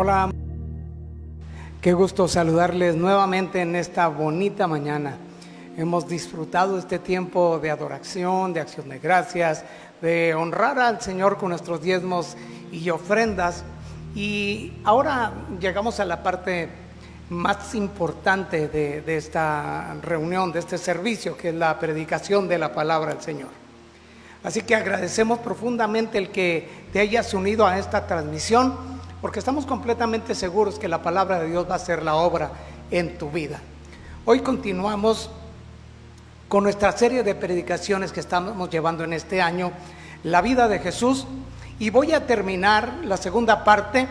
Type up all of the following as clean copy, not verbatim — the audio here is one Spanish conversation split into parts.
Hola, qué gusto saludarles nuevamente en esta bonita mañana. Hemos disfrutado este tiempo de adoración, de acción de gracias, de honrar al Señor con nuestros diezmos y ofrendas. Y ahora llegamos a la parte más importante de esta reunión, de este servicio, que es la predicación de la palabra del Señor. Así que agradecemos profundamente el que te hayas unido a esta transmisión, porque estamos completamente seguros que la palabra de Dios va a hacer la obra en tu vida. Hoy continuamos con nuestra serie de predicaciones que estamos llevando en este año, la vida de Jesús, y voy a terminar la segunda parte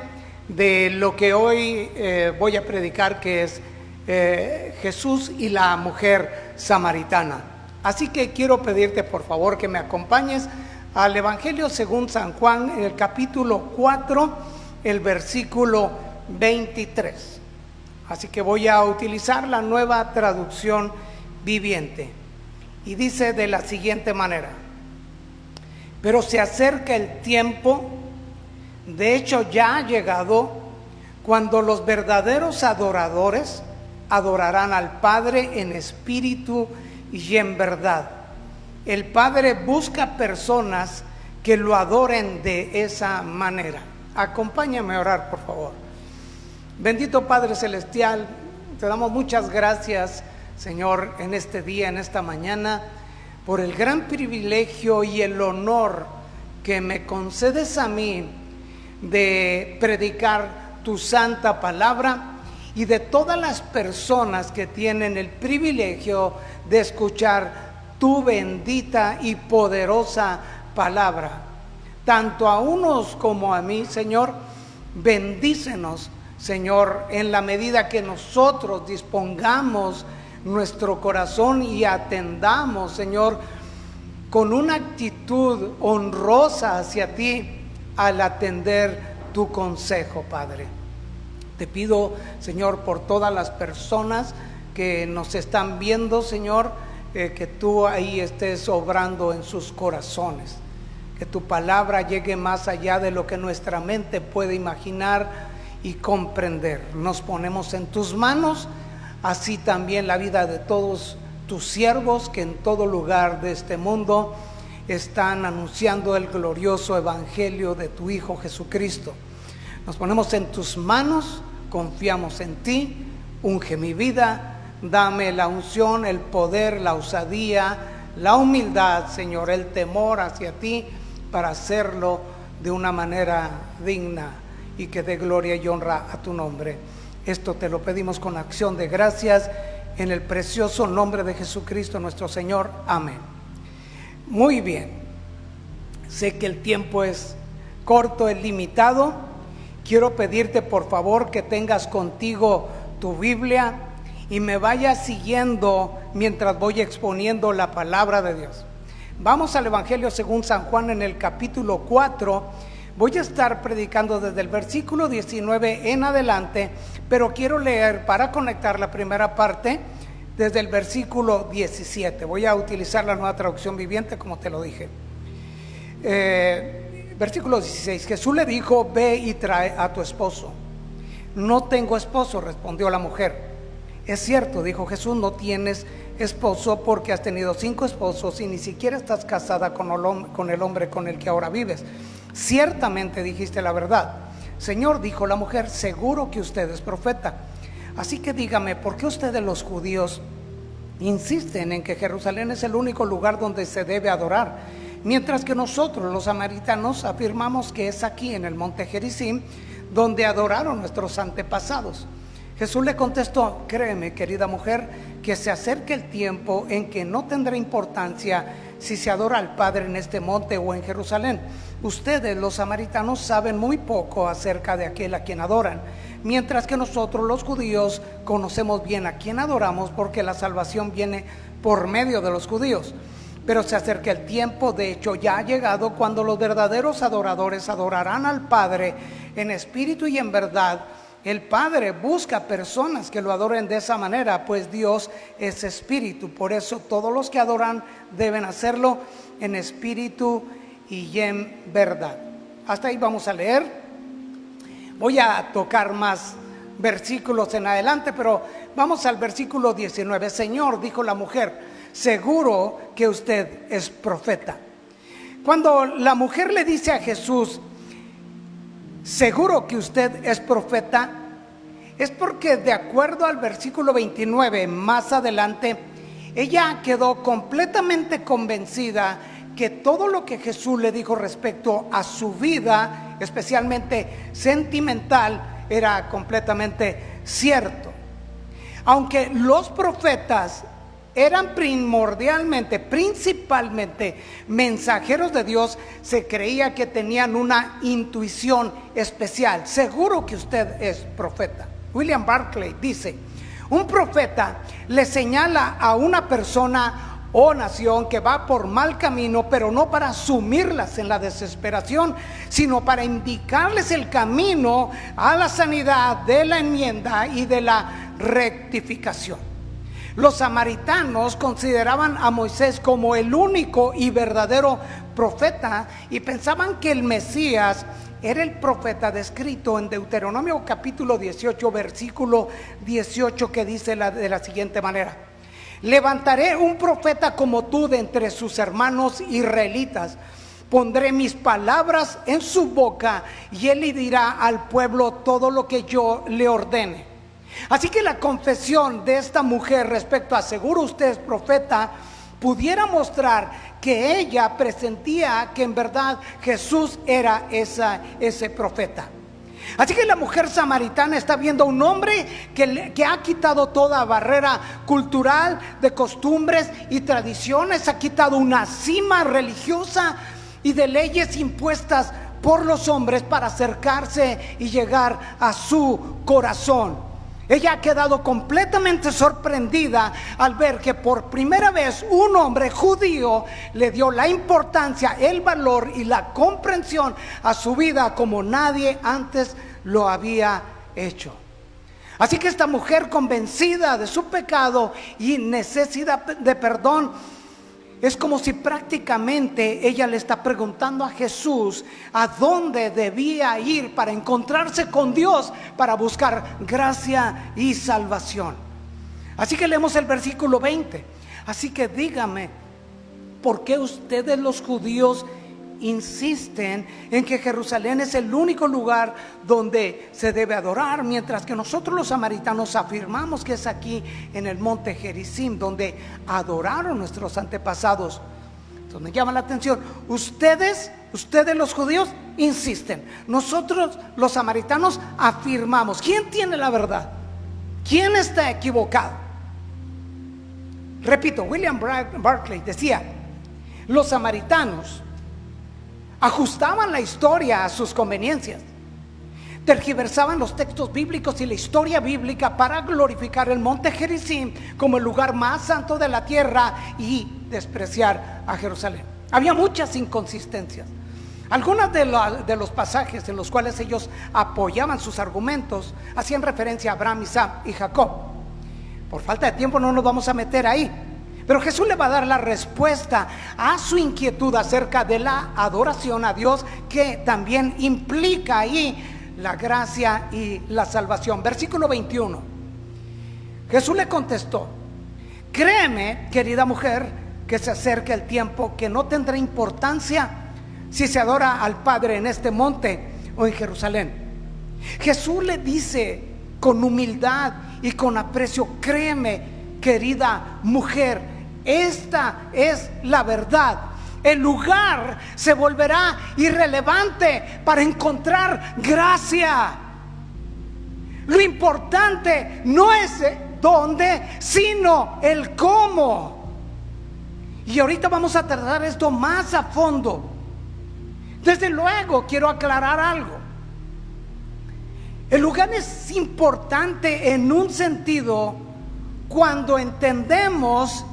de lo que hoy voy a predicar, que es Jesús y la mujer samaritana. Así que quiero pedirte por favor que me acompañes al Evangelio según San Juan, en el capítulo 4, el versículo 23. Así que voy a utilizar la Nueva Traducción Viviente. Y dice de la siguiente manera: pero se acerca el tiempo, de hecho ya ha llegado, cuando los verdaderos adoradores adorarán al Padre en espíritu y en verdad. El Padre busca personas que lo adoren de esa manera. Acompáñame a orar, por favor. Bendito Padre Celestial, te damos muchas gracias, Señor, en este día, en esta mañana, por el gran privilegio y el honor que me concedes a mí de predicar tu santa palabra, y de todas las personas que tienen el privilegio de escuchar tu bendita y poderosa palabra. Tanto a unos como a mí, Señor, bendícenos, Señor, en la medida que nosotros dispongamos nuestro corazón y atendamos, Señor, con una actitud honrosa hacia ti al atender tu consejo, Padre. Te pido, Señor, por todas las personas que nos están viendo, Señor, que tú ahí estés obrando en sus corazones. Que tu palabra llegue más allá de lo que nuestra mente puede imaginar y comprender. Nos ponemos en tus manos, así también la vida de todos tus siervos que en todo lugar de este mundo están anunciando el glorioso evangelio de tu Hijo Jesucristo. Nos ponemos en tus manos, confiamos en ti, unge mi vida, dame la unción, el poder, la osadía, la humildad, Señor, el temor hacia ti, para hacerlo de una manera digna y que dé gloria y honra a tu nombre. Esto te lo pedimos con acción de gracias en el precioso nombre de Jesucristo nuestro Señor. Amén. Muy bien, sé que el tiempo es corto, es limitado. Quiero pedirte por favor que tengas contigo tu Biblia y me vayas siguiendo mientras voy exponiendo la palabra de Dios. Vamos al Evangelio según San Juan en el capítulo 4. Voy a estar predicando desde el versículo 19 en adelante, pero quiero leer para conectar la primera parte desde el versículo 17. Voy a utilizar la Nueva Traducción Viviente, como te lo dije. Versículo 16. Jesús le dijo: ve y trae a tu esposo. No tengo esposo, respondió la mujer. Es cierto, dijo Jesús, no tienes esposo porque has tenido 5 esposos y ni siquiera estás casada con el hombre con el que ahora vives. Ciertamente dijiste la verdad. Señor, dijo la mujer, seguro que usted es profeta. Así que dígame, ¿por qué ustedes los judíos insisten en que Jerusalén es el único lugar donde se debe adorar, mientras que nosotros los samaritanos afirmamos que es aquí en el monte Gerizim donde adoraron nuestros antepasados? Jesús le contestó: créeme, querida mujer, que se acerca el tiempo en que no tendrá importancia si se adora al Padre en este monte o en Jerusalén. Ustedes, los samaritanos, saben muy poco acerca de aquel a quien adoran, mientras que nosotros, los judíos, conocemos bien a quien adoramos, porque la salvación viene por medio de los judíos. Pero se acerca el tiempo, de hecho ya ha llegado, cuando los verdaderos adoradores adorarán al Padre en espíritu y en verdad. El Padre busca personas que lo adoren de esa manera, pues Dios es espíritu. Por eso todos los que adoran deben hacerlo en espíritu y en verdad. Hasta ahí vamos a leer. Voy a tocar más versículos en adelante, pero vamos al versículo 19. Señor, dijo la mujer, seguro que usted es profeta. Cuando la mujer le dice a Jesús, seguro que usted es profeta, es porque de acuerdo al versículo 29, más adelante, ella quedó completamente convencida que todo lo que Jesús le dijo respecto a su vida, especialmente sentimental, era completamente cierto. Aunque los profetas eran principalmente mensajeros de Dios, se creía que tenían una intuición especial. Seguro que usted es profeta. William Barclay dice, un profeta le señala a una persona o nación que va por mal camino, pero no para sumirlas en la desesperación, sino para indicarles el camino a la sanidad, de la enmienda y de la rectificación. Los samaritanos consideraban a Moisés como el único y verdadero profeta y pensaban que el Mesías era el profeta descrito en Deuteronomio capítulo 18, versículo 18, que dice de la siguiente manera: levantaré un profeta como tú de entre sus hermanos israelitas, pondré mis palabras en su boca y él le dirá al pueblo todo lo que yo le ordene. Así que la confesión de esta mujer respecto a seguro usted es profeta pudiera mostrar que ella presentía que en verdad Jesús era ese profeta. Así que la mujer samaritana está viendo a un hombre que ha quitado toda barrera cultural, de costumbres y tradiciones, ha quitado una cima religiosa y de leyes impuestas por los hombres para acercarse y llegar a su corazón. Ella ha quedado completamente sorprendida al ver que por primera vez un hombre judío le dio la importancia, el valor y la comprensión a su vida como nadie antes lo había hecho. Así que esta mujer, convencida de su pecado y necesidad de perdón, es como si prácticamente ella le está preguntando a Jesús a dónde debía ir para encontrarse con Dios, para buscar gracia y salvación. Así que leemos el versículo 20. Así que dígame, ¿por qué ustedes los judíos insisten en que Jerusalén es el único lugar donde se debe adorar, mientras que nosotros los samaritanos afirmamos que es aquí en el monte Gerizim donde adoraron nuestros antepasados? Entonces me llama la atención, ustedes los judíos insisten, nosotros los samaritanos afirmamos. ¿Quién tiene la verdad? ¿Quién está equivocado? Repito, William Barclay decía, los samaritanos ajustaban la historia a sus conveniencias, tergiversaban los textos bíblicos y la historia bíblica para glorificar el monte Gerizim como el lugar más santo de la tierra y despreciar a Jerusalén. Había muchas inconsistencias. Algunas de los pasajes en los cuales ellos apoyaban sus argumentos hacían referencia a Abraham, Isaac y Jacob. Por falta de tiempo no nos vamos a meter ahí, pero Jesús le va a dar la respuesta a su inquietud acerca de la adoración a Dios, que también implica ahí la gracia y la salvación. Versículo 21. Jesús le contestó: créeme, querida mujer, que se acerca el tiempo que no tendrá importancia si se adora al Padre en este monte o en Jerusalén. Jesús le dice con humildad y con aprecio: créeme, querida mujer, esta es la verdad. El lugar se volverá irrelevante para encontrar gracia. Lo importante no es dónde, sino el cómo. Y ahorita vamos a tratar esto más a fondo. Desde luego quiero aclarar algo. El lugar es importante en un sentido cuando entendemos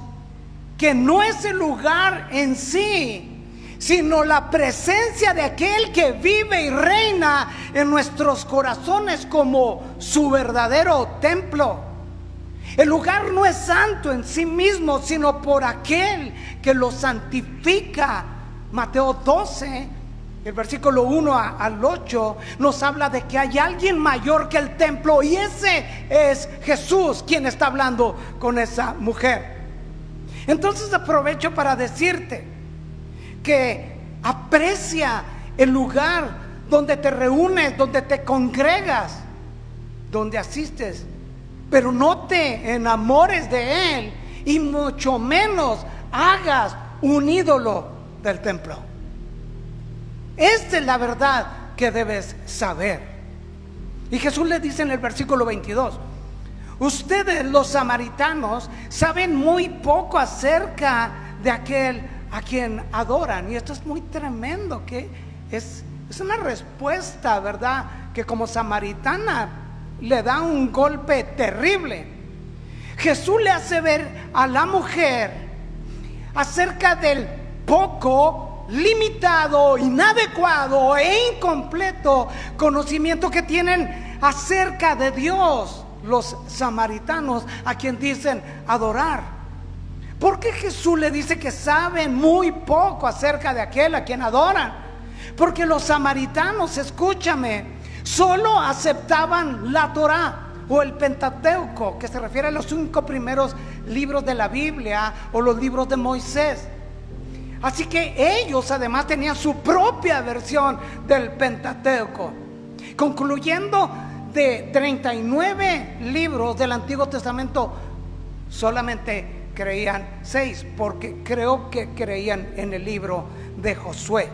que no es el lugar en sí, sino la presencia de aquel que vive y reina en nuestros corazones como su verdadero templo. El lugar no es santo en sí mismo, sino por aquel que lo santifica. Mateo 12, el versículo 1 al 8 nos habla de que hay alguien mayor que el templo, y ese es Jesús quien está hablando con esa mujer. Entonces aprovecho para decirte que aprecia el lugar donde te reúnes, donde te congregas, donde asistes, pero no te enamores de él, y mucho menos hagas un ídolo del templo. Esta es la verdad que debes saber. Y Jesús le dice en el versículo 22: ustedes los samaritanos saben muy poco acerca de aquel a quien adoran. Y esto es muy tremendo, que es una respuesta, ¿verdad?, que como samaritana le da un golpe terrible. Jesús le hace ver a la mujer acerca del poco, limitado, inadecuado e incompleto conocimiento que tienen acerca de Dios los samaritanos, a quien dicen adorar. ¿Por qué Jesús le dice que saben muy poco acerca de aquel a quien adoran? Porque los samaritanos, escúchame, solo aceptaban la Torá o el Pentateuco, que se refiere a los 5 primeros libros de la Biblia o los libros de Moisés. Así que ellos además tenían su propia versión del Pentateuco. Concluyendo, de 39 libros del Antiguo Testamento, solamente creían 6, porque creo que creían en el libro de Josué.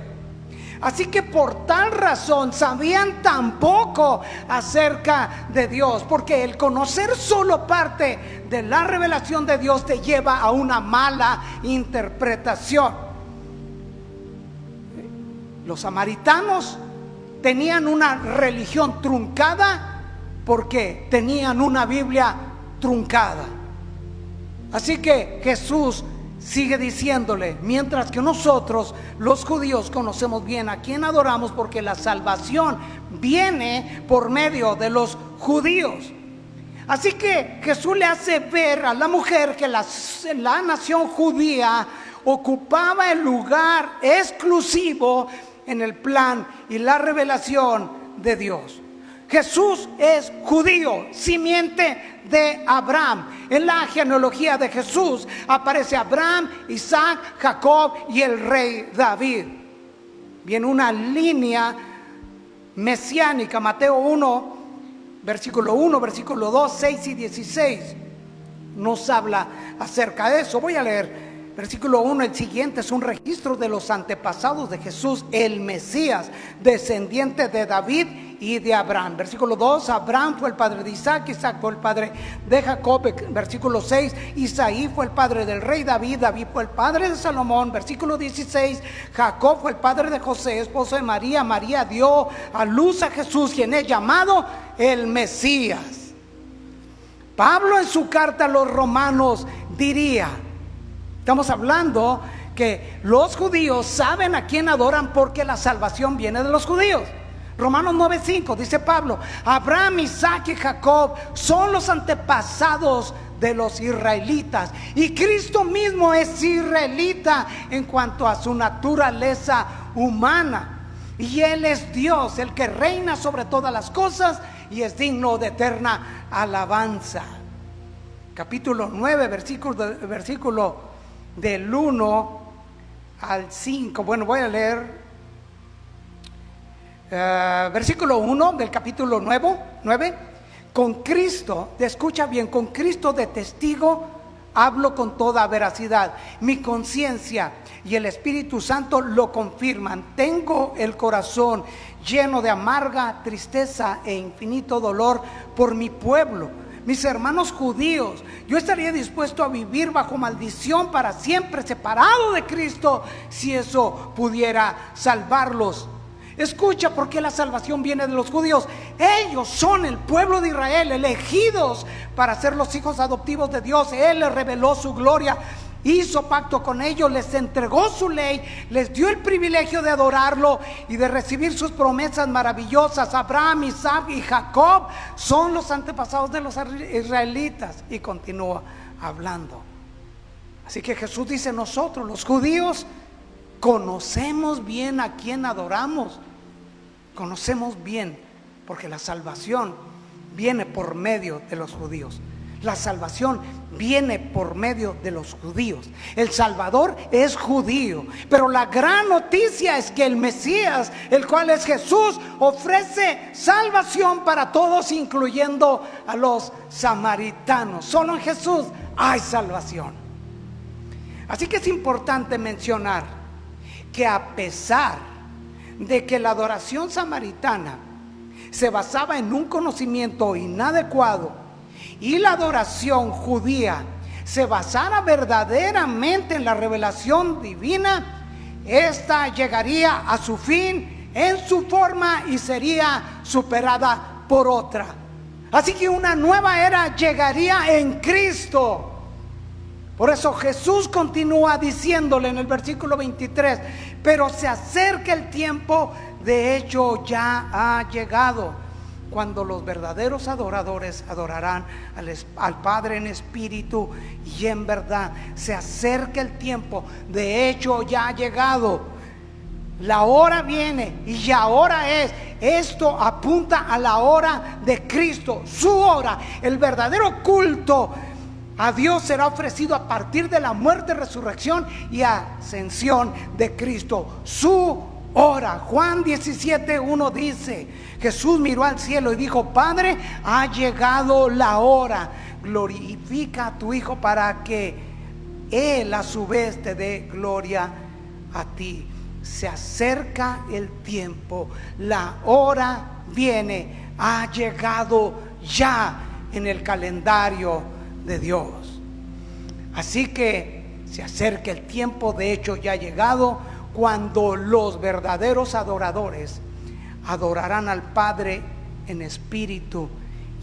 Así que por tal razón sabían tan poco acerca de Dios, porque el conocer solo parte de la revelación de Dios te lleva a una mala interpretación. Los samaritanos tenían una religión truncada porque tenían una Biblia truncada. Así que Jesús sigue diciéndole: mientras que nosotros los judíos conocemos bien a quién adoramos, porque la salvación viene por medio de los judíos. Así que Jesús le hace ver a la mujer que la nación judía ocupaba el lugar exclusivo en el plan y la revelación de Dios. Jesús es judío, simiente de Abraham. En la genealogía de Jesús aparece Abraham, Isaac, Jacob y el rey David. Viene una línea mesiánica. Mateo 1, versículo 1, versículo 2, 6 y 16 nos habla acerca de eso. Voy a leer versículo 1, el siguiente es un registro de los antepasados de Jesús, el Mesías, descendiente de David y de Abraham. Versículo 2, Abraham fue el padre de Isaac, Isaac fue el padre de Jacob. Versículo 6, Isaí fue el padre del rey David, David fue el padre de Salomón. Versículo 16, Jacob fue el padre de José, esposo de María. María dio a luz a Jesús, quien es llamado el Mesías. Pablo en su carta a los romanos diría: estamos hablando que los judíos saben a quién adoran porque la salvación viene de los judíos. Romanos 9:5 dice Pablo: Abraham, Isaac y Jacob son los antepasados de los israelitas, y Cristo mismo es israelita en cuanto a su naturaleza humana, y Él es Dios, el que reina sobre todas las cosas y es digno de eterna alabanza. Capítulo 9, versículo del 1 al 5. Bueno, voy a leer versículo 1 del capítulo 9. Con Cristo, escucha bien, con Cristo de testigo hablo con toda veracidad. Mi conciencia y el Espíritu Santo lo confirman. Tengo el corazón lleno de amarga tristeza e infinito dolor por mi pueblo, mis hermanos judíos. Yo estaría dispuesto a vivir bajo maldición para siempre, separado de Cristo, si eso pudiera salvarlos. Escucha, porque la salvación viene de los judíos. Ellos son el pueblo de Israel, elegidos para ser los hijos adoptivos de Dios. Él les reveló su gloria, hizo pacto con ellos, les entregó su ley, les dio el privilegio de adorarlo y de recibir sus promesas maravillosas. Abraham, Isaac y Jacob son los antepasados de los israelitas. Y continúa hablando. Así que Jesús dice: nosotros los judíos conocemos bien a quién adoramos. Conocemos bien, porque la salvación viene por medio de los judíos. La salvación viene por medio de los judíos. El Salvador es judío, pero la gran noticia es que el Mesías, el cual es Jesús, ofrece salvación para todos, incluyendo a los samaritanos. Solo en Jesús hay salvación. Así que es importante mencionar que a pesar de que la adoración samaritana se basaba en un conocimiento inadecuado y la adoración judía se basara verdaderamente en la revelación divina, esta llegaría a su fin en su forma y sería superada por otra. Así que una nueva era llegaría en Cristo. Por eso Jesús continúa diciéndole en el versículo 23: pero se acerca el tiempo, de hecho ya ha llegado, cuando los verdaderos adoradores adorarán al Padre en espíritu y en verdad. Se acerca el tiempo, de hecho ya ha llegado. La hora viene y ya ahora es. Esto apunta a la hora de Cristo, su hora. El verdadero culto a Dios será ofrecido a partir de la muerte, resurrección y ascensión de Cristo, su hora. Juan 17:1 dice: Jesús miró al cielo y dijo: Padre, ha llegado la hora, glorifica a tu Hijo para que Él a su vez te dé gloria a ti. Se acerca el tiempo, la hora viene, ha llegado ya en el calendario de Dios. Así que se acerca el tiempo, de hecho ya ha llegado, cuando los verdaderos adoradores adorarán al Padre en espíritu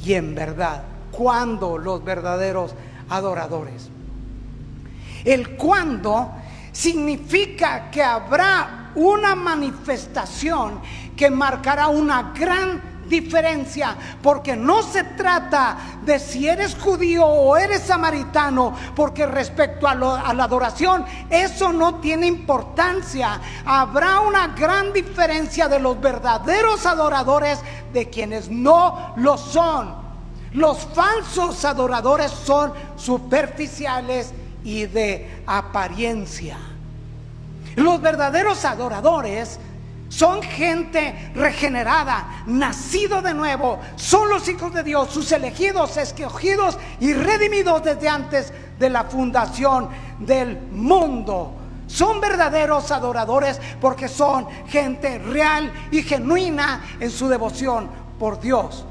y en verdad. Cuando los verdaderos adoradores. El cuándo significa que habrá una manifestación que marcará una gran diferencia, porque no se trata de si eres judío o eres samaritano, porque respecto a la adoración eso no tiene importancia. Habrá una gran diferencia de los verdaderos adoradores de quienes no lo son. Los falsos adoradores son superficiales y de apariencia. Los verdaderos adoradores son gente regenerada, nacido de nuevo, son los hijos de Dios, sus elegidos, escogidos y redimidos desde antes de la fundación del mundo. Son verdaderos adoradores porque son gente real y genuina en su devoción por Dios.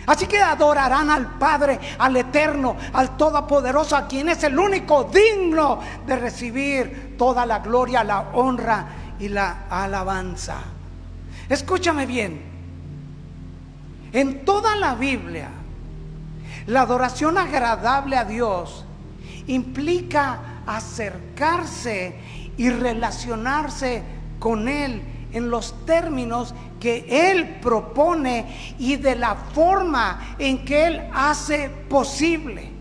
Así que adorarán al Padre, al Eterno, al Todopoderoso, a quien es el único digno de recibir toda la gloria, la honra y la alabanza. Escúchame bien. En toda la Biblia, la adoración agradable a Dios implica acercarse y relacionarse con Él en los términos que Él propone y de la forma en que Él hace posible.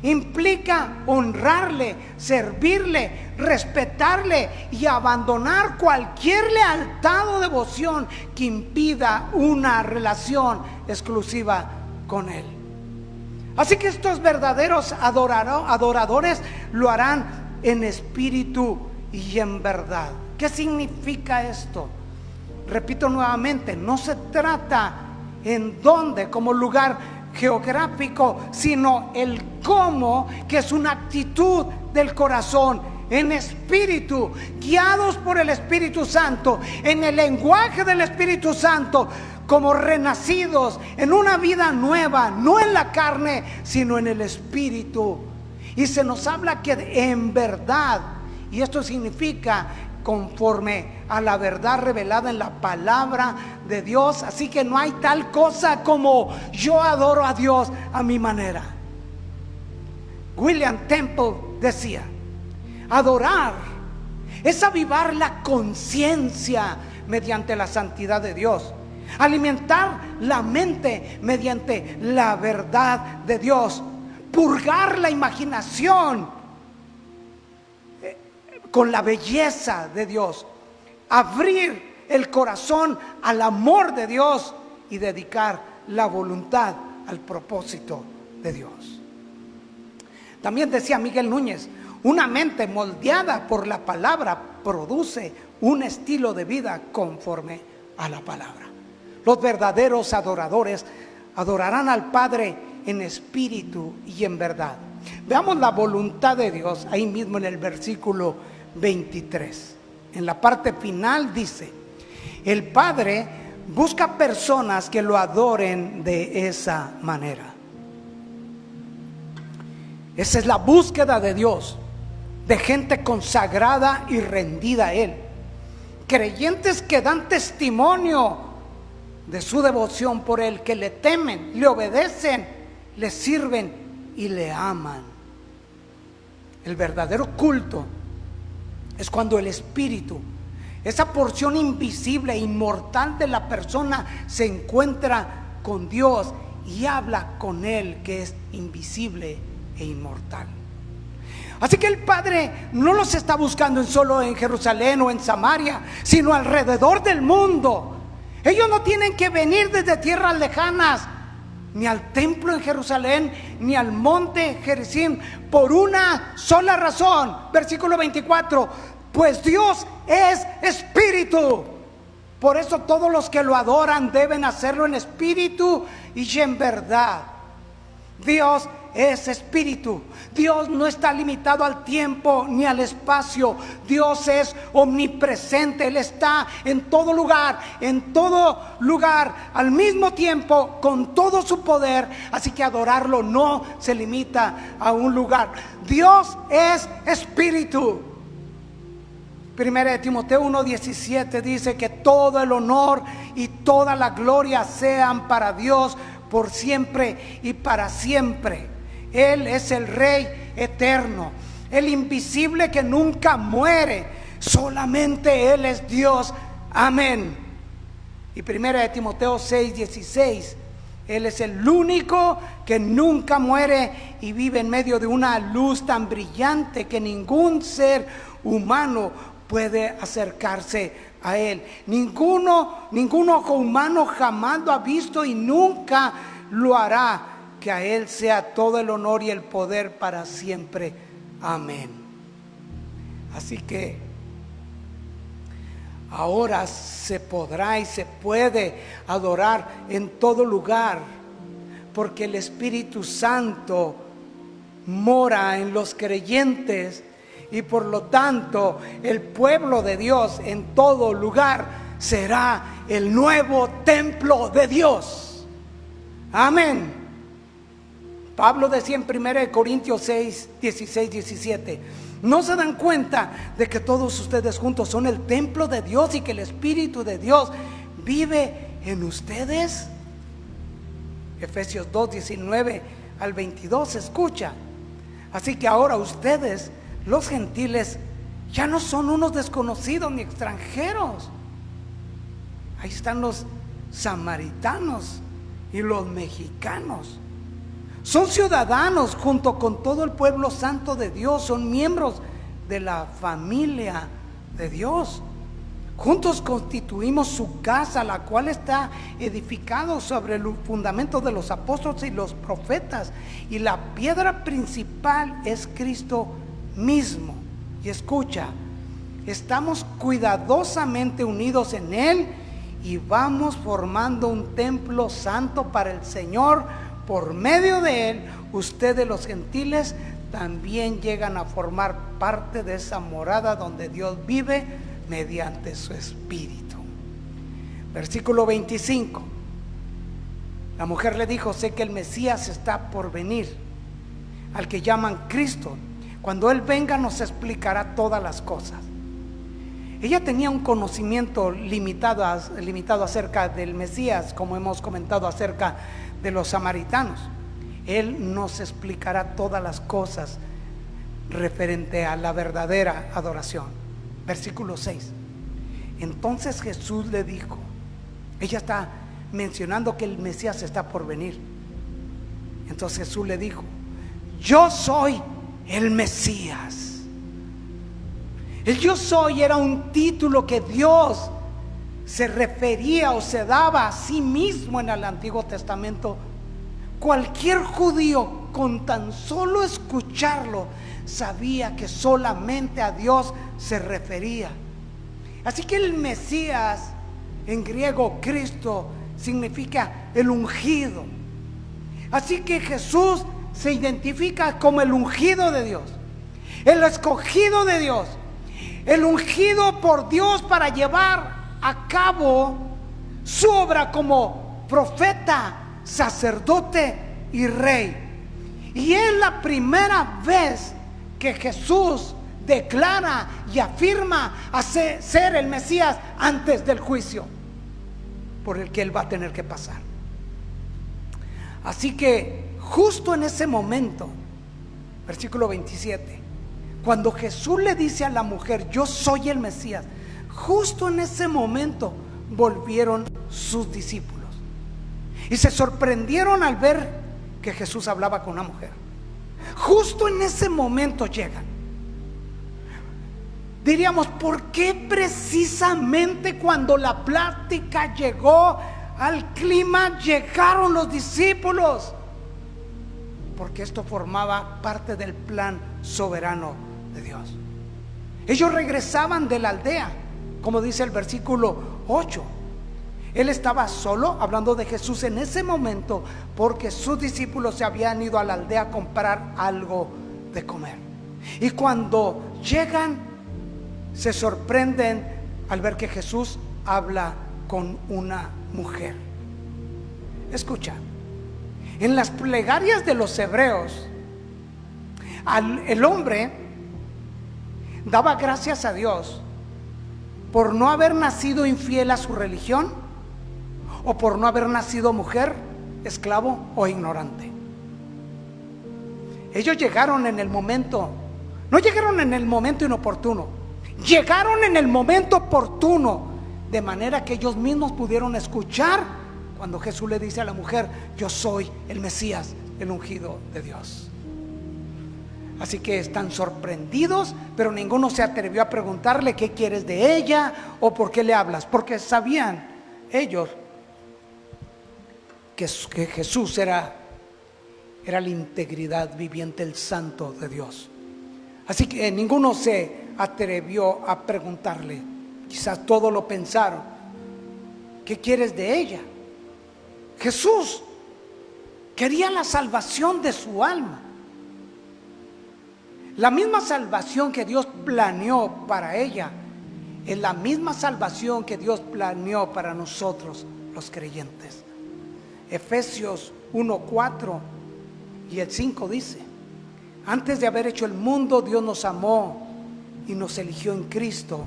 Implica honrarle, servirle, respetarle y abandonar cualquier lealtad o devoción que impida una relación exclusiva con Él. Así que estos verdaderos adoradores lo harán en espíritu y en verdad. ¿Qué significa esto? Repito nuevamente, no se trata en dónde como lugar geográfico, sino el cómo, que es una actitud del corazón, en espíritu, guiados por el Espíritu Santo, en el lenguaje del Espíritu Santo, como renacidos en una vida nueva, no en la carne, sino en el Espíritu. Y se nos habla que en verdad, y esto significa conforme a la verdad revelada en la palabra de Dios. Así que no hay tal cosa como yo adoro a Dios a mi manera. William Temple decía: adorar es avivar la conciencia mediante la santidad de Dios, alimentar la mente mediante la verdad de Dios, purgar la imaginación con la belleza de Dios, abrir el corazón al amor de Dios y dedicar la voluntad al propósito de Dios. También decía Miguel Núñez, una mente moldeada por la palabra produce un estilo de vida conforme a la palabra. Los verdaderos adoradores adorarán al Padre en espíritu y en verdad. Veamos la voluntad de Dios ahí mismo en el versículo 23. En la parte final dice: el Padre busca personas que lo adoren de esa manera. Esa es la búsqueda de Dios, de gente consagrada y rendida a Él. Creyentes que dan testimonio de su devoción por Él, que le temen, le obedecen, le sirven y le aman. El verdadero culto es cuando el Espíritu, esa porción invisible e inmortal de la persona, se encuentra con Dios y habla con Él, que es invisible e inmortal. Así que el Padre no los está buscando solo en Jerusalén o en Samaria, sino alrededor del mundo. Ellos no tienen que venir desde tierras lejanas, ni al templo en Jerusalén, ni al monte Gerizim, por una sola razón. Versículo 24: pues Dios es espíritu. Por eso todos los que lo adoran deben hacerlo en espíritu y en verdad. Dios es espíritu. Dios no está limitado al tiempo ni al espacio. Dios es omnipresente. Él está en todo lugar al mismo tiempo, con todo su poder. Así que adorarlo no se limita a un lugar. Dios es espíritu. Primera de Timoteo 1:17 dice que todo el honor y toda la gloria sean para Dios por siempre y para siempre. Él es el Rey eterno, el invisible que nunca muere. Solamente Él es Dios. Amén. Y primera de Timoteo 6:16, Él es el único que nunca muere y vive en medio de una luz tan brillante que ningún ser humano puede acercarse a Él. Ningún ojo humano jamás lo ha visto y nunca lo hará. Que a Él sea todo el honor y el poder para siempre. Amén. Así que ahora se podrá y se puede adorar en todo lugar, porque el Espíritu Santo mora en los creyentes y por lo tanto el pueblo de Dios en todo lugar será el nuevo templo de Dios. Amén. Pablo decía en 1 Corintios 6:16-17: ¿no se dan cuenta de que todos ustedes juntos son el templo de Dios y que el Espíritu de Dios vive en ustedes? Efesios 2:19-22, escucha. Así que ahora ustedes, los gentiles, ya no son unos desconocidos ni extranjeros. Ahí están los samaritanos y los mexicanos. Son ciudadanos junto con todo el pueblo santo de Dios. Son miembros de la familia de Dios. Juntos constituimos su casa, la cual está edificada sobre el fundamento de los apóstoles y los profetas. Y la piedra principal es Cristo mismo. Y escucha, estamos cuidadosamente unidos en Él y vamos formando un templo santo para el Señor. Por medio de Él, ustedes los gentiles también llegan a formar parte de esa morada donde Dios vive mediante su Espíritu. Versículo 25. La mujer le dijo: sé que el Mesías está por venir, al que llaman Cristo. Cuando Él venga nos explicará todas las cosas. Ella tenía un conocimiento limitado acerca del Mesías, como hemos comentado acerca de los samaritanos. Él nos explicará todas las cosas referente a la verdadera adoración. Versículo 6. Entonces Jesús le dijo, ella está mencionando que el Mesías está por venir. Entonces Jesús le dijo: yo soy el Mesías. El yo soy era un título que Dios se refería o se daba a sí mismo en el Antiguo Testamento. Cualquier judío con tan solo escucharlo sabía que solamente a Dios se refería. Así que el Mesías, en griego Cristo, significa el ungido. Así que Jesús se identifica como el ungido de Dios, el escogido de Dios, el ungido por Dios para llevar a cabo su obra como profeta, sacerdote y rey. Y es la primera vez que Jesús declara y afirma a ser el Mesías antes del juicio por el que él va a tener que pasar. Así que justo en ese momento, versículo 27, cuando Jesús le dice a la mujer, yo soy el Mesías, justo en ese momento volvieron sus discípulos y se sorprendieron al ver que Jesús hablaba con una mujer. Justo en ese momento llegan. Diríamos, ¿por qué precisamente cuando la plática llegó al clima llegaron los discípulos? Porque esto formaba parte del plan soberano de Dios. Ellos regresaban de la aldea, como dice el versículo 8. Él estaba solo, hablando de Jesús en ese momento, porque sus discípulos se habían ido a la aldea a comprar algo de comer. Y cuando llegan, se sorprenden al ver que Jesús habla con una mujer. Escucha, en las plegarias de los hebreos, el hombre daba gracias a Dios por no haber nacido infiel a su religión, o por no haber nacido mujer, esclavo o ignorante. Ellos llegaron en el momento, no llegaron en el momento inoportuno, llegaron en el momento oportuno, de manera que ellos mismos pudieron escuchar cuando Jesús le dice a la mujer, yo soy el Mesías, el ungido de Dios. Así que están sorprendidos, pero ninguno se atrevió a preguntarle qué quieres de ella o por qué le hablas, porque sabían ellos que Jesús era la integridad viviente, el santo de Dios. Así que ninguno se atrevió a preguntarle. Quizás todos lo pensaron, ¿qué quieres de ella? Jesús quería la salvación de su alma. La misma salvación que Dios planeó para ella es la misma salvación que Dios planeó para nosotros los creyentes. Efesios 1:4 y el 5 dice, antes de haber hecho el mundo, Dios nos amó y nos eligió en Cristo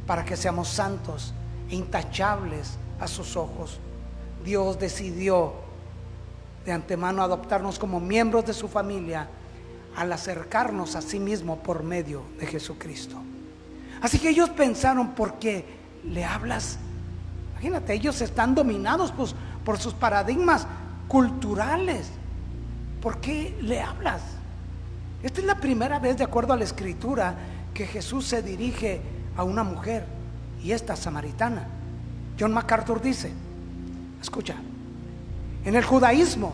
para que seamos santos e intachables a sus ojos. Dios decidió de antemano adoptarnos como miembros de su familia al acercarnos a sí mismo por medio de Jesucristo. Así que ellos pensaron, ¿por qué le hablas? Imagínate, ellos están dominados por sus paradigmas culturales. ¿Por qué le hablas? Esta es la primera vez, de acuerdo a la Escritura, que Jesús se dirige a una mujer, y esta samaritana. John MacArthur dice, escucha, en el judaísmo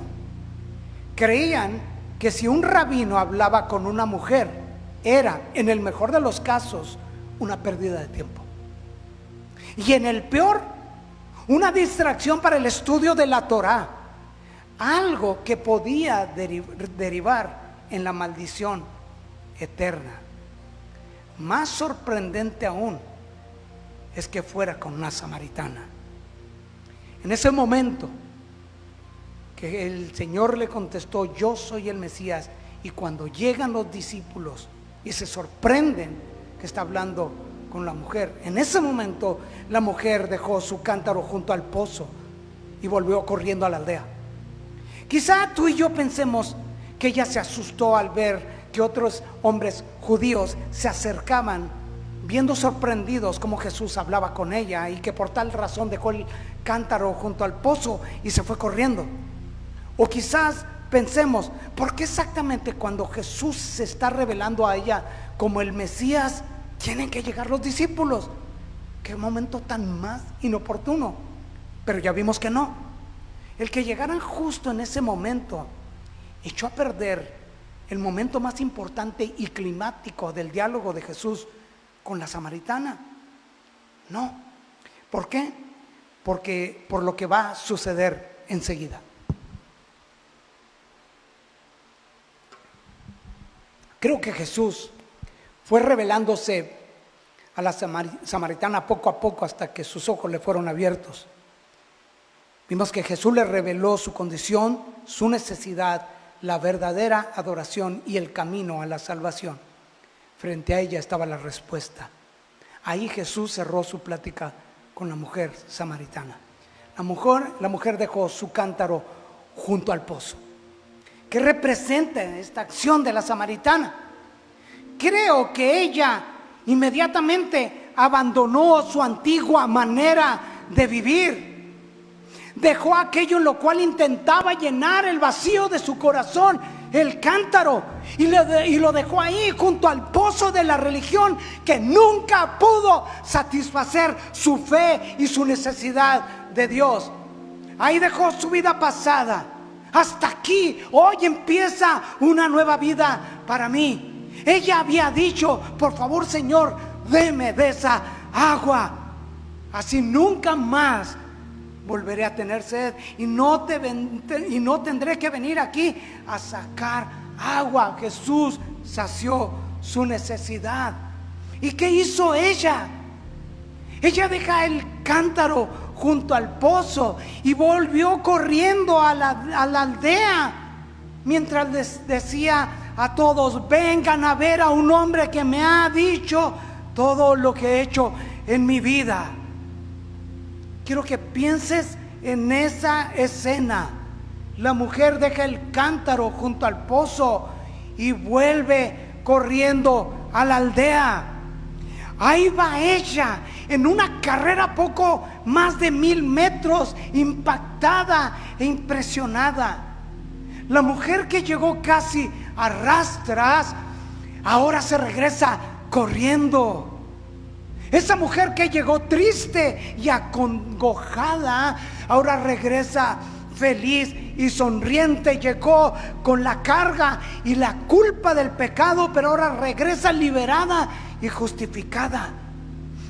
creían que si un rabino hablaba con una mujer, era, en el mejor de los casos, una pérdida de tiempo, y en el peor, una distracción para el estudio de la Torá, algo que podía derivar en la maldición eterna. Más sorprendente aún es que fuera con una samaritana. En ese momento que el Señor le contestó, yo soy el Mesías, y cuando llegan los discípulos y se sorprenden que está hablando con la mujer, en ese momento la mujer dejó su cántaro junto al pozo y volvió corriendo a la aldea. Quizá tú y yo pensemos que ella se asustó al ver que otros hombres judíos se acercaban, viendo sorprendidos cómo Jesús hablaba con ella, y que por tal razón dejó el cántaro junto al pozo y se fue corriendo. O quizás pensemos, ¿por qué exactamente cuando Jesús se está revelando a ella como el Mesías, tienen que llegar los discípulos. Qué momento tan más inoportuno. Pero ya vimos que no. El que llegaran justo en ese momento echó a perder el momento más importante y climático del diálogo de Jesús con la samaritana. No. ¿Por qué? Porque por lo que va a suceder enseguida. Creo que Jesús fue revelándose a la samaritana poco a poco hasta que sus ojos le fueron abiertos. Vimos que Jesús le reveló su condición, su necesidad, la verdadera adoración y el camino a la salvación. Frente a ella estaba la respuesta. Ahí Jesús cerró su plática con la mujer samaritana. La mujer dejó su cántaro junto al pozo. ¿Qué representa esta acción de la samaritana? Creo que ella inmediatamente abandonó su antigua manera de vivir. Dejó aquello en lo cual intentaba llenar el vacío de su corazón, el cántaro, y lo dejó ahí junto al pozo de la religión que nunca pudo satisfacer su fe y su necesidad de Dios. Ahí dejó su vida pasada. Hasta aquí, hoy empieza una nueva vida para mí. Ella había dicho: por favor, Señor, deme de esa agua, así nunca más volveré a tener sed y no tendré que venir aquí a sacar agua. Jesús sació su necesidad. ¿Y qué hizo ella? Ella deja el cántaro junto al pozo y volvió corriendo a la aldea, mientras les decía a todos: vengan a ver a un hombre que me ha dicho todo lo que he hecho en mi vida. Quiero que pienses en esa escena. La mujer deja el cántaro junto al pozo y vuelve corriendo a la aldea. Ahí va ella en una carrera poco más de 1000 metros, impactada e impresionada. La mujer que llegó casi a rastras, ahora se regresa corriendo. Esa mujer que llegó triste y acongojada, ahora regresa feliz y sonriente. Llegó con la carga y la culpa del pecado, pero ahora regresa liberada y justificada.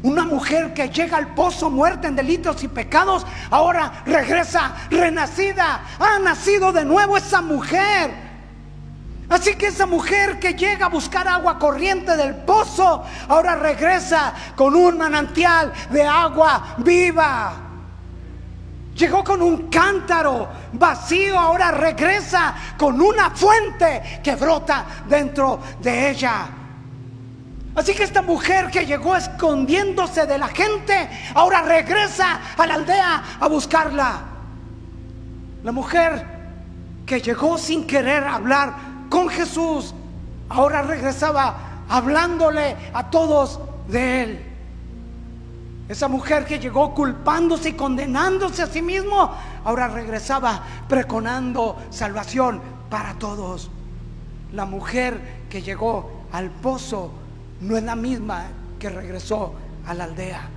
Una mujer que llega al pozo muerta en delitos y pecados, ahora regresa renacida. Ha nacido de nuevo esa mujer. Así que esa mujer que llega a buscar agua corriente del pozo, ahora regresa con un manantial de agua viva. Llegó con un cántaro vacío, ahora regresa con una fuente que brota dentro de ella. Así que esta mujer que llegó escondiéndose de la gente, ahora regresa a la aldea a buscarla. La mujer que llegó sin querer hablar con Jesús, ahora regresaba hablándole a todos de Él. Esa mujer que llegó culpándose y condenándose a sí mismo, ahora regresaba pregonando salvación para todos. La mujer que llegó al pozo no es la misma que regresó a la aldea.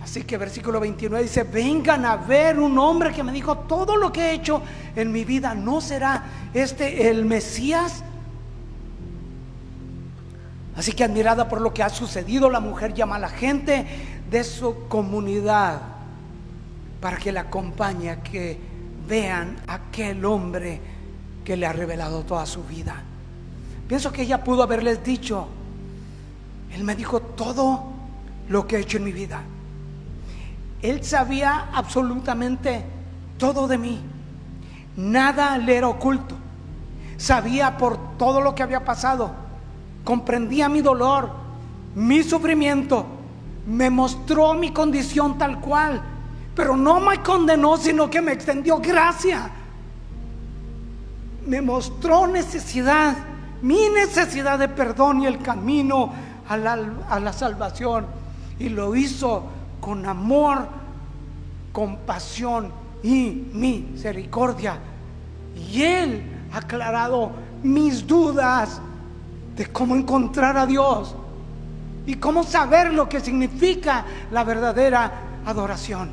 Así que versículo 29 dice: vengan a ver un hombre que me dijo todo lo que he hecho en mi vida. ¿No será este el Mesías? Así que, admirada por lo que ha sucedido, la mujer llama a la gente de su comunidad para que la acompañe a que vean a aquel hombre que le ha revelado toda su vida. Pienso que ella pudo haberles dicho: Él me dijo todo lo que he hecho en mi vida. Él sabía absolutamente todo de mí. Nada le era oculto. Sabía por todo lo que había pasado. Comprendía mi dolor, mi sufrimiento. Me mostró mi condición tal cual. Pero no me condenó, sino que me extendió gracia. Me mostró necesidad, mi necesidad de perdón y el camino a la salvación. Y lo hizo con amor, compasión y misericordia. Y Él ha aclarado mis dudas de cómo encontrar a Dios. y cómo saber lo que significa la verdadera adoración.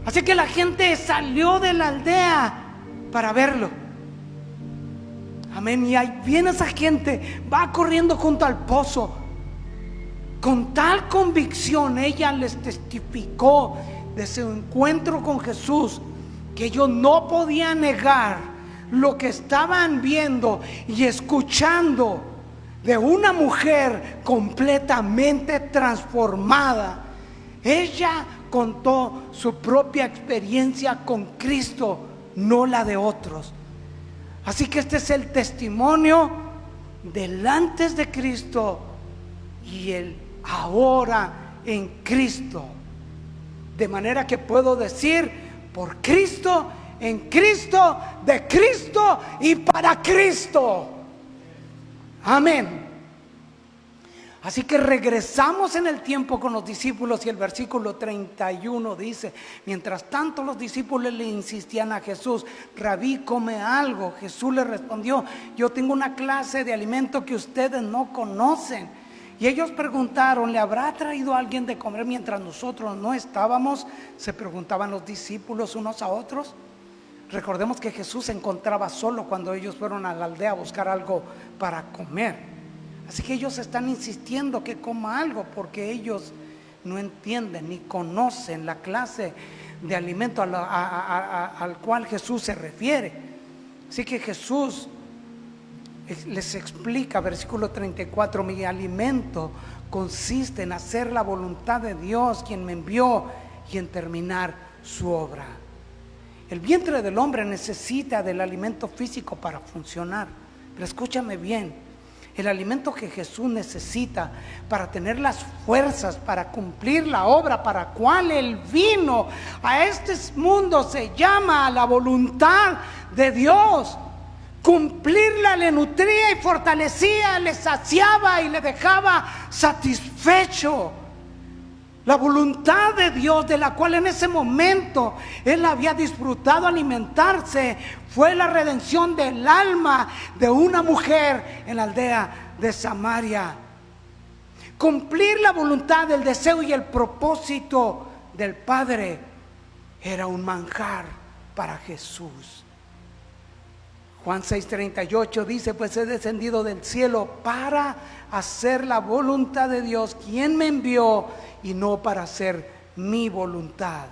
Así que la gente salió de la aldea para verlo. Amén. Y ahí viene esa gente, va corriendo junto al pozo. Con tal convicción ella les testificó de su encuentro con Jesús, que ellos no podían negar lo que estaban viendo y escuchando de una mujer completamente transformada. Ella contó su propia experiencia con Cristo, no la de otros. Así que este es el testimonio del antes de Cristo y el ahora en Cristo. De manera que puedo decir: por Cristo, en Cristo, de Cristo y para Cristo. Amén. Así que regresamos en el tiempo con los discípulos, y el versículo 31 dice: mientras tanto los discípulos le insistían a Jesús: Rabí, come algo. Jesús le respondió: yo tengo una clase de alimento que ustedes no conocen. Y ellos preguntaron: ¿le habrá traído alguien de comer mientras nosotros no estábamos? Se preguntaban los discípulos unos a otros. Recordemos que Jesús se encontraba solo cuando ellos fueron a la aldea a buscar algo para comer. Así que ellos están insistiendo que coma algo, porque ellos no entienden ni conocen la clase de alimento al cual Jesús se refiere. Así que Jesús les explica, versículo 34: mi alimento consiste en hacer la voluntad de Dios, quien me envió, y en terminar su obra. El vientre del hombre necesita del alimento físico para funcionar. Pero escúchame bien: el alimento que Jesús necesita para tener las fuerzas para cumplir la obra para la cual Él vino a este mundo se llama la voluntad de Dios. Cumplirla le nutría y fortalecía, le saciaba y le dejaba satisfecho. La voluntad de Dios, de la cual en ese momento Él había disfrutado alimentarse, fue la redención del alma de una mujer en la aldea de Samaria. Cumplir la voluntad, el deseo y el propósito del Padre era un manjar para Jesús. Juan 6:38 dice: pues he descendido del cielo para hacer la voluntad de Dios, quien me envió, y no para hacer mi voluntad.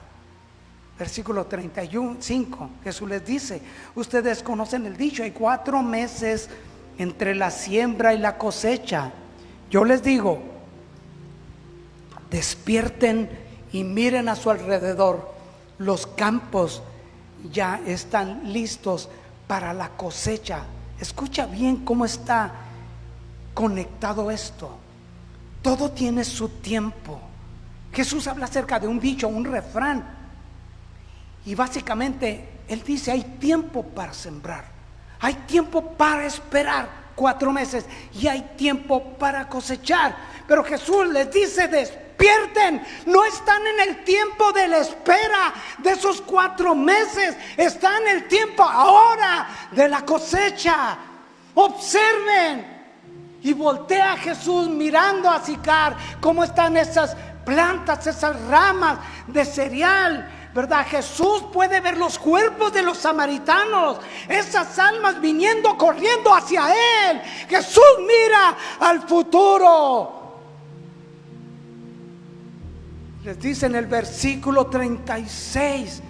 Versículo 35, Jesús les dice: ustedes conocen el dicho, hay 4 meses entre la siembra y la cosecha. Yo les digo, despierten y miren a su alrededor. Los campos ya están listos para la cosecha. Escucha bien cómo está conectado esto. Todo tiene su tiempo. Jesús habla acerca de un dicho, un refrán, y básicamente Él dice: hay tiempo para sembrar, hay tiempo para esperar 4 meses, y hay tiempo para cosechar. Pero Jesús les dice: despierten, no están en el tiempo de la espera de esos 4 meses, están en el tiempo ahora de la cosecha. Observen. Y voltea Jesús mirando a Sicar, cómo están esas plantas, esas ramas de cereal, ¿verdad? Jesús puede ver los cuerpos de los samaritanos, esas almas viniendo, corriendo hacia Él. Jesús mira al futuro. Les dice en el versículo 36: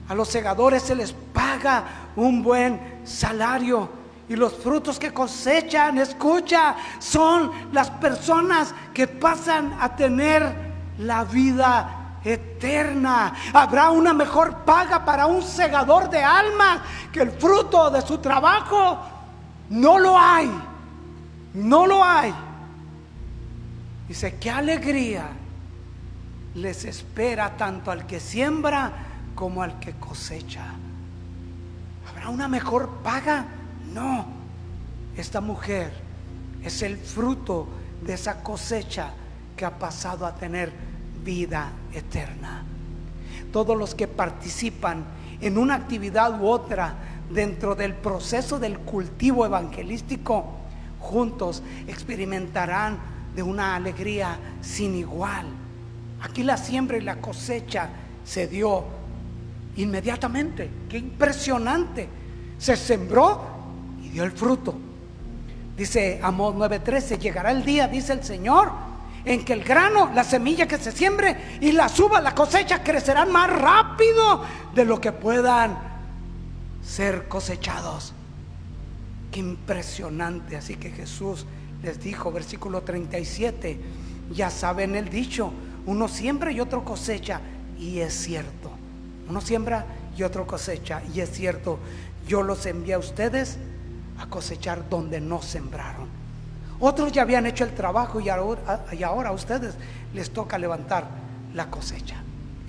a los segadores se les paga un buen salario, y los frutos que cosechan, escucha, son las personas que pasan a tener la vida eterna. Habrá una mejor paga para un segador de almas que el fruto de su trabajo. No lo hay, no lo hay. Dice: qué alegría les espera tanto al que siembra como al que cosecha. ¿Habrá una mejor paga? No. Esta mujer es el fruto de esa cosecha que ha pasado a tener vida eterna. Todos los que participan en una actividad u otra dentro del proceso del cultivo evangelístico, juntos experimentarán de una alegría sin igual. Aquí la siembra y la cosecha se dio inmediatamente. ¡Qué impresionante! Se sembró y dio el fruto. Dice Amós 9:13, llegará el día, dice el Señor, en que el grano, la semilla que se siembre y las uvas, la cosecha crecerán más rápido de lo que puedan ser cosechados. Qué impresionante. Así que Jesús les dijo, versículo 37, ya saben el dicho, uno siembra y otro cosecha, y es cierto. Uno siembra y otro cosecha, y es cierto. Yo los envié a ustedes a cosechar donde no sembraron. Otros ya habían hecho el trabajo y ahora a ustedes les toca levantar la cosecha.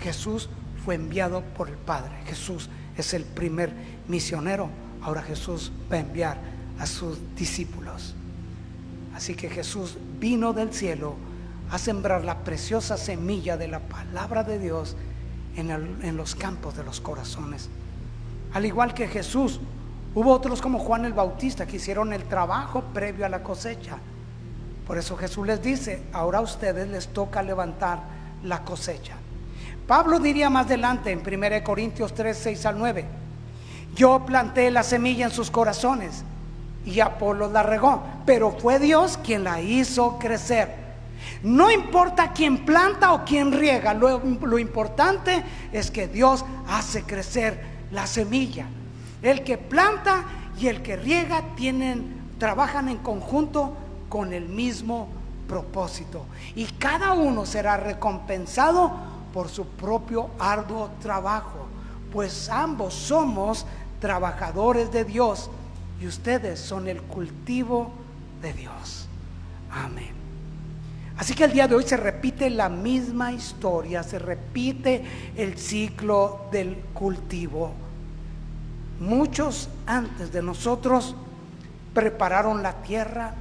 Jesús fue enviado por el Padre. Jesús es el primer misionero. Ahora Jesús va a enviar a sus discípulos. Así que Jesús vino del cielo a sembrar la preciosa semilla de la palabra de Dios en los campos de los corazones. Al igual que Jesús, hubo otros como Juan el Bautista que hicieron el trabajo previo a la cosecha. Por eso Jesús les dice, ahora a ustedes les toca levantar la cosecha. Pablo diría más adelante en 1 Corintios 3:6-9, yo planté la semilla en sus corazones y Apolos la regó, pero fue Dios quien la hizo crecer. No importa quién planta o quién riega, lo importante es que Dios hace crecer la semilla. El que planta y el que riega trabajan en conjunto con el mismo propósito, y cada uno será recompensado por su propio arduo trabajo, pues ambos somos trabajadores de Dios y ustedes son el cultivo de Dios. Amén. Así que el día de hoy se repite la misma historia, se repite el ciclo del cultivo. Muchos antes de nosotros prepararon la tierra,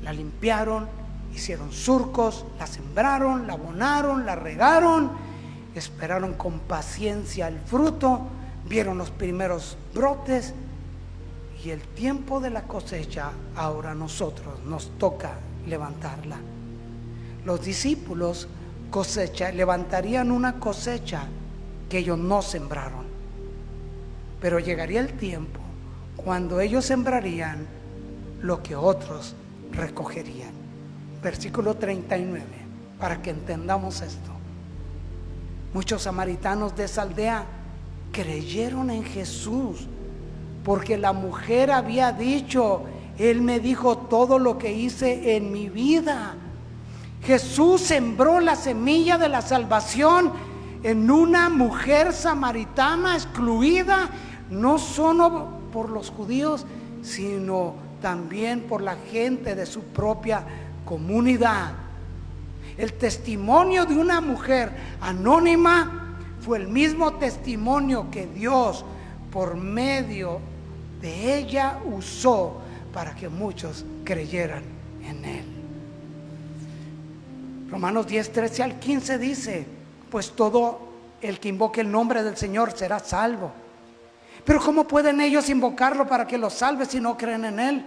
la limpiaron, hicieron surcos, la sembraron, la abonaron, la regaron, esperaron con paciencia el fruto, vieron los primeros brotes, y el tiempo de la cosecha ahora a nosotros nos toca levantarla. Los discípulos levantarían una cosecha que ellos no sembraron, pero llegaría el tiempo cuando ellos sembrarían lo que otros recogerían. Versículo 39, para que entendamos esto. Muchos samaritanos de esa aldea creyeron en Jesús, porque la mujer había dicho, Él me dijo todo lo que hice en mi vida. Jesús sembró la semilla de la salvación en una mujer samaritana excluida, no solo por los judíos, sino también por la gente de su propia comunidad. El testimonio de una mujer anónima fue el mismo testimonio que Dios, por medio de ella, usó para que muchos creyeran en Él. Romanos 10:13-15 dice, pues todo el que invoque el nombre del Señor será salvo. Pero ¿cómo pueden ellos invocarlo para que los salve si no creen en Él?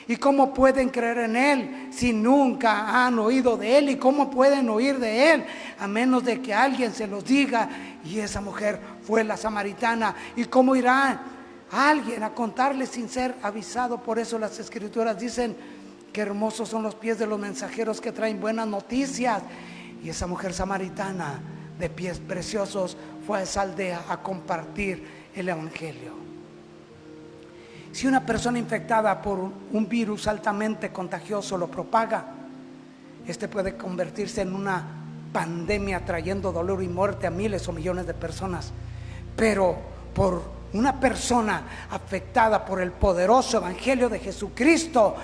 ¿Y cómo pueden creer en Él si nunca han oído de Él? ¿Y cómo pueden oír de Él a menos de que alguien se los diga? Y esa mujer fue la samaritana. ¿Y cómo irá alguien a contarle sin ser avisado? Por eso las Escrituras dicen, qué hermosos son los pies de los mensajeros que traen buenas noticias. Y esa mujer samaritana de pies preciosos fue a esa aldea a compartir el evangelio. Si una persona infectada por un virus altamente contagioso lo propaga, este puede convertirse en una pandemia trayendo dolor y muerte a miles o millones de personas. Pero por una persona afectada por el poderoso evangelio de Jesucristo,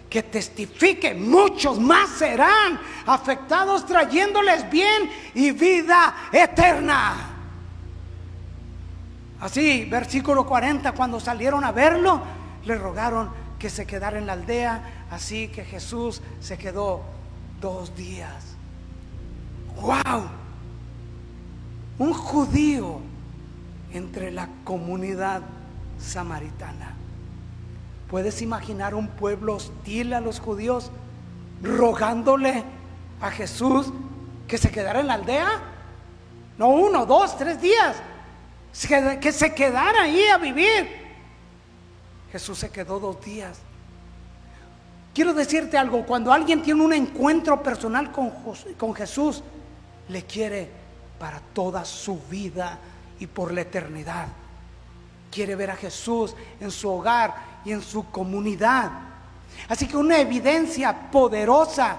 que testifique, muchos más serán afectados trayéndoles bien y vida eterna. Así, versículo 40, cuando salieron a verlo, le rogaron que se quedara en la aldea. Así que Jesús se quedó 2 días. ¡Wow! Un judío entre la comunidad samaritana. ¿Puedes imaginar un pueblo hostil a los judíos rogándole a Jesús que se quedara en la aldea. No 1, 2, 3 días, que se quedara ahí a vivir. Jesús se quedó 2 días. Quiero decirte algo: cuando alguien tiene un encuentro personal con Jesús, le quiere para toda su vida y por la eternidad. Quiere ver a Jesús en su hogar y en su comunidad. Así que una evidencia poderosa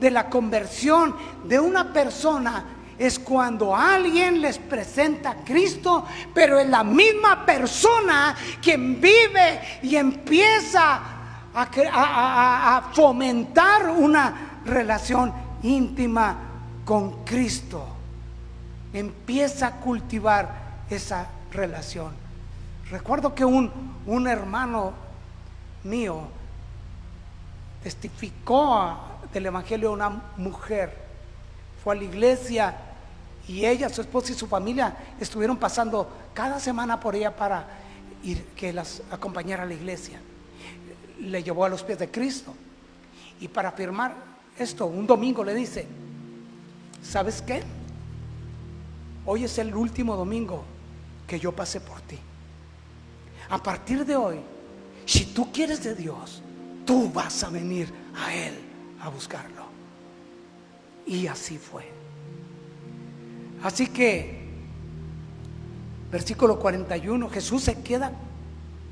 de la conversión de una persona es cuando alguien les presenta a Cristo, pero es la misma persona quien vive y empieza a fomentar una relación íntima con Cristo. Empieza a cultivar esa relación. Recuerdo que un hermano mío testificó del evangelio a una mujer. Fue a la iglesia y ella, su esposa y su familia estuvieron pasando cada semana por ella para ir, que las acompañara a la iglesia. Le llevó a los pies de Cristo, y para afirmar esto, un domingo le dice: ¿sabes qué? Hoy es el último domingo que yo pasé por ti. A partir de hoy, si tú quieres de Dios, tú vas a venir a Él a buscarlo. Y así fue. Así que, versículo 41, Jesús se queda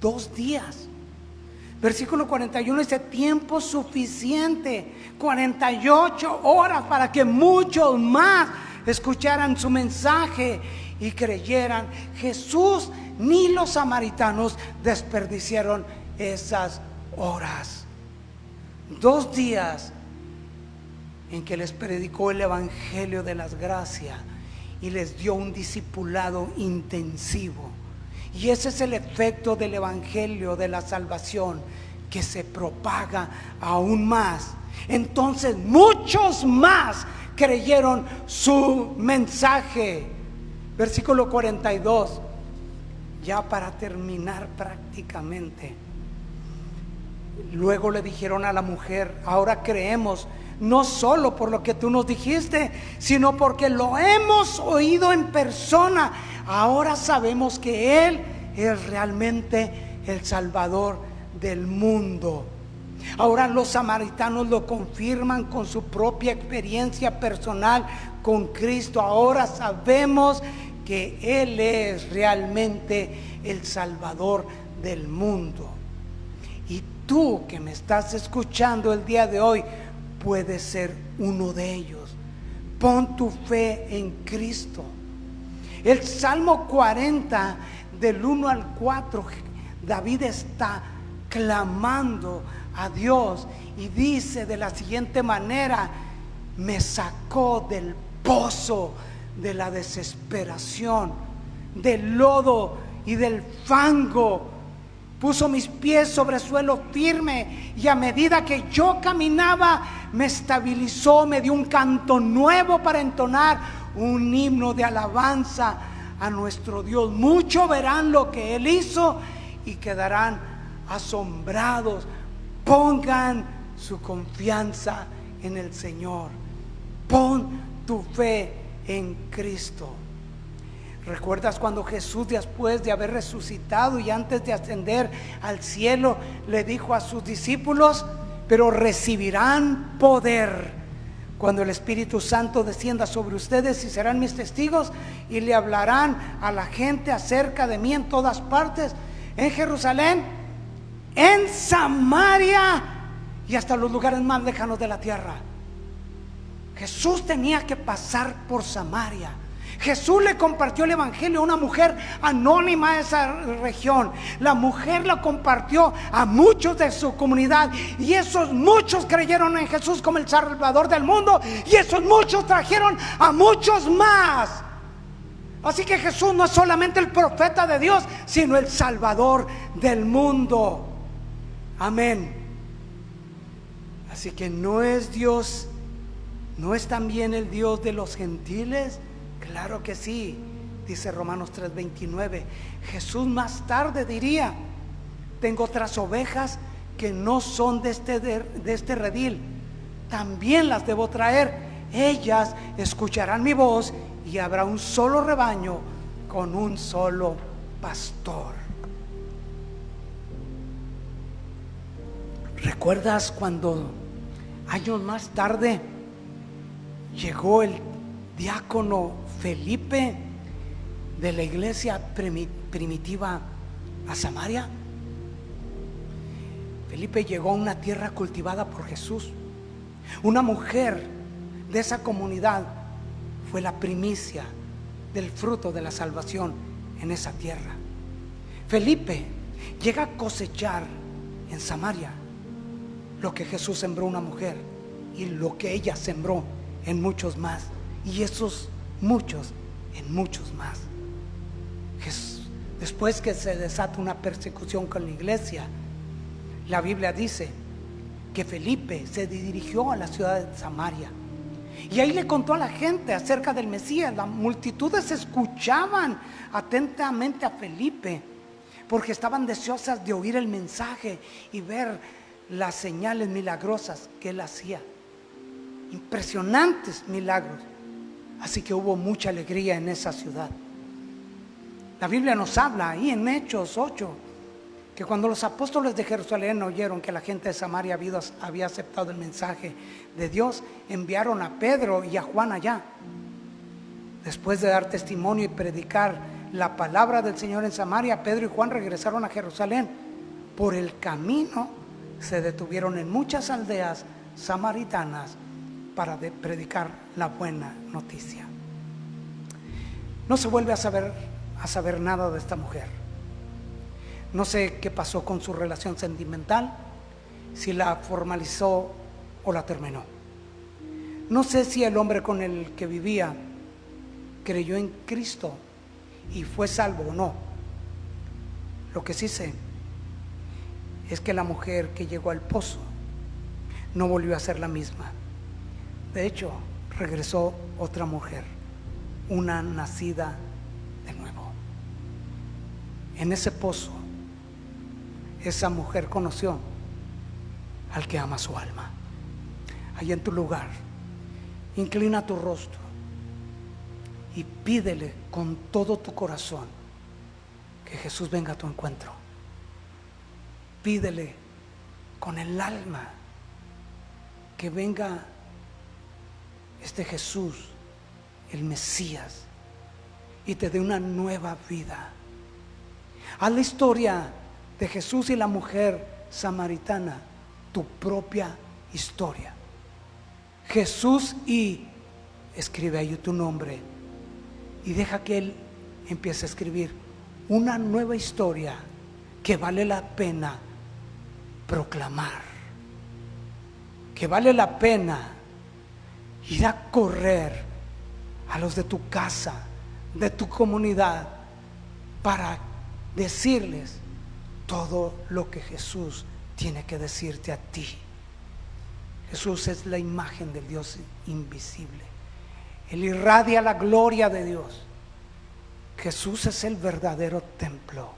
2 días. Versículo 41 dice: tiempo suficiente, 48 horas para que muchos más escucharan su mensaje y creyeran. Jesús ni los samaritanos desperdiciaron esas horas. 2 días en que les predicó el evangelio de las gracias y les dio un discipulado intensivo. Y ese es el efecto del evangelio de la salvación, que se propaga aún más. Entonces muchos más creyeron su mensaje. Versículo 42, ya para terminar prácticamente. Luego le dijeron a la mujer: ahora creemos, no solo por lo que tú nos dijiste, sino porque lo hemos oído en persona. Ahora sabemos que Él es realmente el Salvador del mundo. Ahora los samaritanos lo confirman con su propia experiencia personal con Cristo. Ahora sabemos que Él es realmente el Salvador del mundo. Y tú que me estás escuchando el día de hoy, puedes ser uno de ellos. Pon tu fe en Cristo. El Salmo 40, del 1 al 4, David está clamando a Dios y dice de la siguiente manera: me sacó del pozo de la desesperación, del lodo y del fango. Puso mis pies sobre suelo firme, y a medida que yo caminaba me estabilizó, me dio un canto nuevo para entonar, un himno de alabanza a nuestro Dios. Muchos verán lo que Él hizo y quedarán asombrados. Pongan su confianza en el Señor. Pon tu fe en Cristo. ¿Recuerdas cuando Jesús, después de haber resucitado y antes de ascender al cielo, le dijo a sus discípulos: pero recibirán poder cuando el Espíritu Santo descienda sobre ustedes, y serán mis testigos, y le hablarán a la gente acerca de mí en todas partes, en Jerusalén, en Samaria y hasta los lugares más lejanos de la tierra? Jesús tenía que pasar por Samaria. Jesús le compartió el evangelio a una mujer anónima de esa región. La mujer lo compartió a muchos de su comunidad, y esos muchos creyeron en Jesús como el Salvador del mundo, y esos muchos trajeron a muchos más. Así que Jesús no es solamente el profeta de Dios, sino el Salvador del mundo. Amén. Así que no es Dios, no es también el Dios de los gentiles. Claro que sí, dice Romanos 3:29. Jesús más tarde diría: tengo otras ovejas que no son de este redil. también las debo traer. Ellas escucharán mi voz y habrá un solo rebaño con un solo pastor. ¿Recuerdas cuando años más tarde llegó el diácono Felipe de la iglesia primitiva a Samaria? Felipe llegó a una tierra cultivada por Jesús. Una mujer de esa comunidad fue la primicia del fruto de la salvación en esa tierra. Felipe llega a cosechar en Samaria lo que Jesús sembró una mujer y lo que ella sembró en muchos más, y esos muchos en muchos más. Después que se desata una persecución con la iglesia, la Biblia dice que Felipe se dirigió a la ciudad de Samaria y ahí le contó a la gente acerca del Mesías. Las multitudes escuchaban atentamente a Felipe porque estaban deseosas de oír el mensaje y ver las señales milagrosas que él hacía. Impresionantes milagros. Así que hubo mucha alegría en esa ciudad. La Biblia nos habla ahí en Hechos 8 que cuando los apóstoles de Jerusalén oyeron que la gente de Samaria había aceptado el mensaje de Dios, enviaron a Pedro y a Juan allá. Después de dar testimonio y predicar la palabra del Señor en Samaria, Pedro y Juan regresaron a Jerusalén. Por el camino se detuvieron en muchas aldeas samaritanas para predicar la buena noticia. No se vuelve a saber nada de esta mujer. No sé qué pasó con su relación sentimental, si la formalizó o la terminó. No sé si el hombre con el que vivía creyó en Cristo y fue salvo o no. Lo que sí sé es que la mujer que llegó al pozo no volvió a ser la misma. De hecho, regresó otra mujer, una nacida de nuevo. En ese pozo, esa mujer conoció al que ama su alma. Allí en tu lugar, inclina tu rostro y pídele con todo tu corazón que Jesús venga a tu encuentro. Pídele con el alma que venga este Jesús, el Mesías, y te dé una nueva vida. Haz la historia de Jesús y la mujer samaritana tu propia historia. Jesús, y escribe ahí tu nombre y deja que Él empiece a escribir una nueva historia que vale la pena proclamar, que vale la pena ir a correr a los de tu casa, de tu comunidad, para decirles todo lo que Jesús tiene que decirte a ti. Jesús es la imagen del Dios invisible. Él irradia la gloria de Dios. Jesús es el verdadero templo.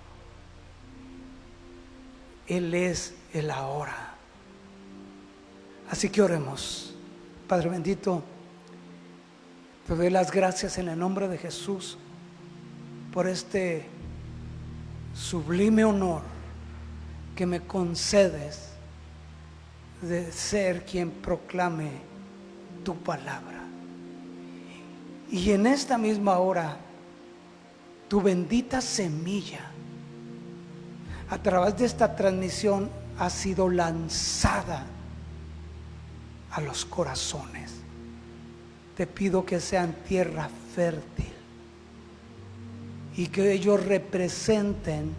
Él es el ahora. Así que oremos. Padre bendito, te doy las gracias en el nombre de Jesús por este sublime honor que me concedes de ser quien proclame tu palabra. Y en esta misma hora, tu bendita semilla a través de esta transmisión ha sido lanzada a los corazones. Te pido que sean tierra fértil y que ellos representen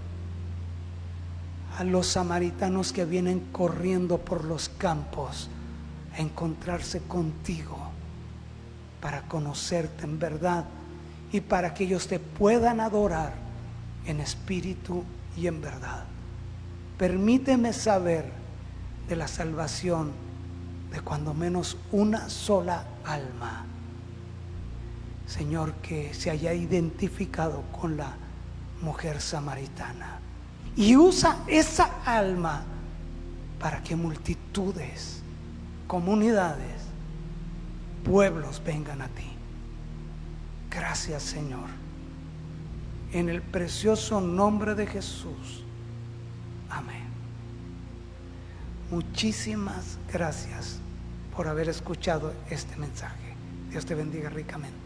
a los samaritanos que vienen corriendo por los campos a encontrarse contigo para conocerte en verdad y para que ellos te puedan adorar en espíritu y en verdad. Permíteme saber de la salvación de cuando menos una sola alma, Señor, que se haya identificado con la mujer samaritana, y usa esa alma para que multitudes comunidades, pueblos vengan a ti. Gracias, Señor. En el precioso nombre de Jesús. Amén. Muchísimas gracias por haber escuchado este mensaje. Dios te bendiga ricamente.